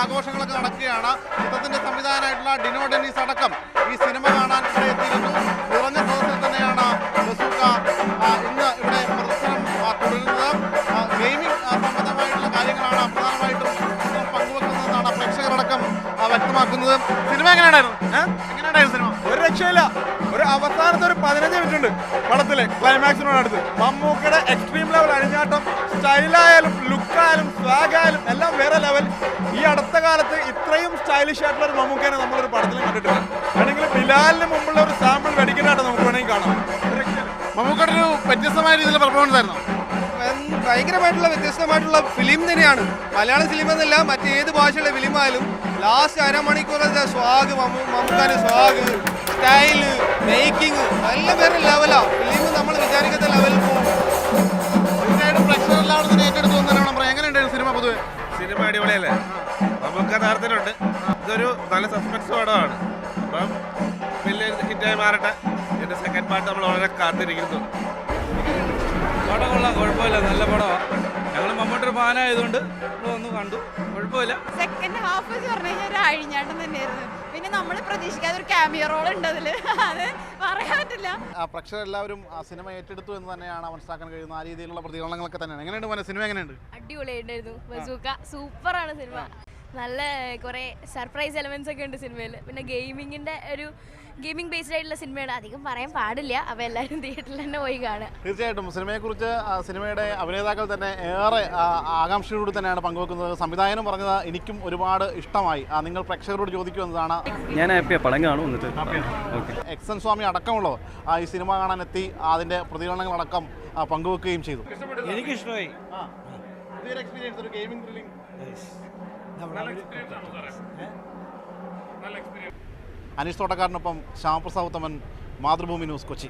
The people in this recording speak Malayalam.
ആഘോഷങ്ങളൊക്കെ നടക്കുകയാണ്. ചിത്രത്തിന്റെ സംവിധായകനായിട്ടുള്ള ഡിനോ ഡെന്നീസ് അടക്കം ഈ സിനിമ കാണാൻ ഇവിടെ എത്തിയിരുന്നു. നിറഞ്ഞ സദസ്സിൽ തന്നെയാണ് ബസൂക്ക ഇന്ന് ഇവിടെ പ്രദർശനം തുടരുന്നത്. ഗെയിമിംഗ് സംബന്ധമായിട്ടുള്ള കാര്യങ്ങളാണ് പ്രധാനമായിട്ടും പങ്കുവെക്കുന്നതെന്നാണ് പ്രേക്ഷകരടക്കം വ്യക്തമാക്കുന്നത്. സിനിമ എങ്ങനെയുണ്ടായിരുന്നു? സിനിമ ഒരു രക്ഷയില്ല. ഒരു അവസാനത്തെ ഒരു 15 മിനിറ്റ് ഉണ്ട് പടത്തില് ക്ലൈമാക്സിനോടടുത്ത്. മമ്മൂക്കയുടെ എക്സ്ട്രീം ലെവൽ അഴിഞ്ഞാട്ടം, സ്റ്റൈലായാലും ലുക്കായാലും സ്വാഗായാലും എല്ലാം വേറെ ലെവൽ. ഈ അടുത്ത കാലത്ത് ഇത്രയും സ്റ്റൈലിഷ് ആയിട്ടുള്ള ഒരു മമ്മൂക്കനെ നമ്മളൊരു പടത്തിൽ കണ്ടിട്ടില്ല. വേണമെങ്കിൽ ബിലാലിന് മുമ്പുള്ള ഒരു സാമ്പിൾ വെടിക്കലായിട്ട് നമുക്ക് വേണമെങ്കിൽ കാണാം. മമ്മൂക്കയുടെ ഒരു വ്യത്യസ്തമായ രീതിയിലുള്ള പെർഫോമൻസ് ആയിരുന്നു. ഭയങ്കരമായിട്ടുള്ള വ്യത്യസ്തമായിട്ടുള്ള ഫിലിം തന്നെയാണ്. മലയാളം ഫിലിം എന്നല്ല, മറ്റേത് ഭാഷയുള്ള ഫിലിമായാലും ലാസ്റ്റ് അരമണിക്കൂറത്തെ സ്വാഗ്, മമ്മൂക്കാൻ്റെ സ്വാഗ്, സ്റ്റൈല്, മേക്കിംഗ് എല്ലാം വേറെ ലെവലാ. ഫിലിം നമ്മൾ വിചാരിക്കാത്ത ലെവലിൽ പോകും. തീർച്ചയായിട്ടും പ്രേക്ഷകരെല്ലാവരും തന്നെ ഏറ്റെടുത്ത് വന്നതാണ്. എങ്ങനെയുണ്ടായിരുന്നു സിനിമ? പൊതുവെ സിനിമ അടിപൊളിയല്ലേ? മമ്മൂക്ക താരത്തിലുണ്ട്. ഇതൊരു നല്ല സസ്പെൻസ് പടമാണ്. അപ്പം വലിയ ഹിറ്റായി മാറട്ടെ. ഇതിൻ്റെ സെക്കൻഡ് പാർട്ട് നമ്മൾ വളരെ കാത്തിരിക്കുന്നു. പടം കൊള്ളാം, കുഴപ്പമില്ല, നല്ല പടമാണ്. ഞങ്ങൾ മമ്മൂട്ടി ഫാനായതുകൊണ്ട് നമ്മൾ വന്ന് കണ്ടു, കുഴപ്പമില്ല. സെക്കൻഡ് ഹാഫ് എന്ന് പറഞ്ഞു കഴിഞ്ഞാൽ ഒരു അഴിഞ്ഞാട്ടം തന്നെയായിരുന്നു. പിന്നെ നമ്മൾ പ്രതീക്ഷിക്കാതെ ഒരു ക്യാമിയോ റോൾ ഉണ്ട് അതിൽ, അത് പറയാൻ പറ്റില്ല. പ്രേക്ഷകരെല്ലാവരും ആ സിനിമ ഏറ്റെടുത്തു എന്ന് തന്നെയാണ് മനസ്സിലാക്കാൻ കഴിയുന്നത്. ആ രീതിയിലുള്ള പ്രതികരണങ്ങളൊക്കെ തന്നെയാണ്. എങ്ങനെയുണ്ട് സിനിമ? എങ്ങനെയുണ്ട്? അടിപൊളിയായിട്ടായിരുന്നു. ബസൂക്ക സൂപ്പറാണ് സിനിമ. നല്ല കുറേ സർപ്രൈസ് എലമെന്റ്സ് ഒക്കെ ഉണ്ട് സിനിമയിൽ. പിന്നെ ഗെയിമിംഗ് ബേസ്ഡ് ആയിട്ടുള്ള സിനിമയാണ്, അധികം പറയാൻ പാടില്ല. അപ്പോൾ എല്ലാവരും തിയേറ്ററിൽ തന്നെ പോയി കാണുക. തീർച്ചയായിട്ടും സിനിമയെക്കുറിച്ച് സിനിമയുടെ അഭിനേതാക്കൾ തന്നെ ഏറെ ആകാംക്ഷയോട് തന്നെയാണ് പങ്കുവെക്കുന്നത്. സംവിധായകനും പറഞ്ഞത് എനിക്കും ഒരുപാട് ഇഷ്ടമായി. നിങ്ങൾ പ്രേക്ഷകരോട് ചോദിക്കുമെന്നതാണ്. ഞാൻ ഹാപ്പിയാണ്, പടം കാണും. എന്നിട്ട് എക്സൻ സ്വാമി അടക്കമുള്ളവർ ഈ സിനിമ കാണാൻ എത്തി അതിൻ്റെ പ്രതികരണങ്ങളടക്കം പങ്കുവെക്കുകയും ചെയ്തു. എനിക്കിഷ്ടമായി. ഒരു ഗെയിമിംഗ് ത്രില്ലിംഗ് അനീഷ് തോട്ടക്കാരനൊപ്പം ശ്യാമപ്രസാദ് ഉത്തമൻ, മാതൃഭൂമി ന്യൂസ്, കൊച്ചി.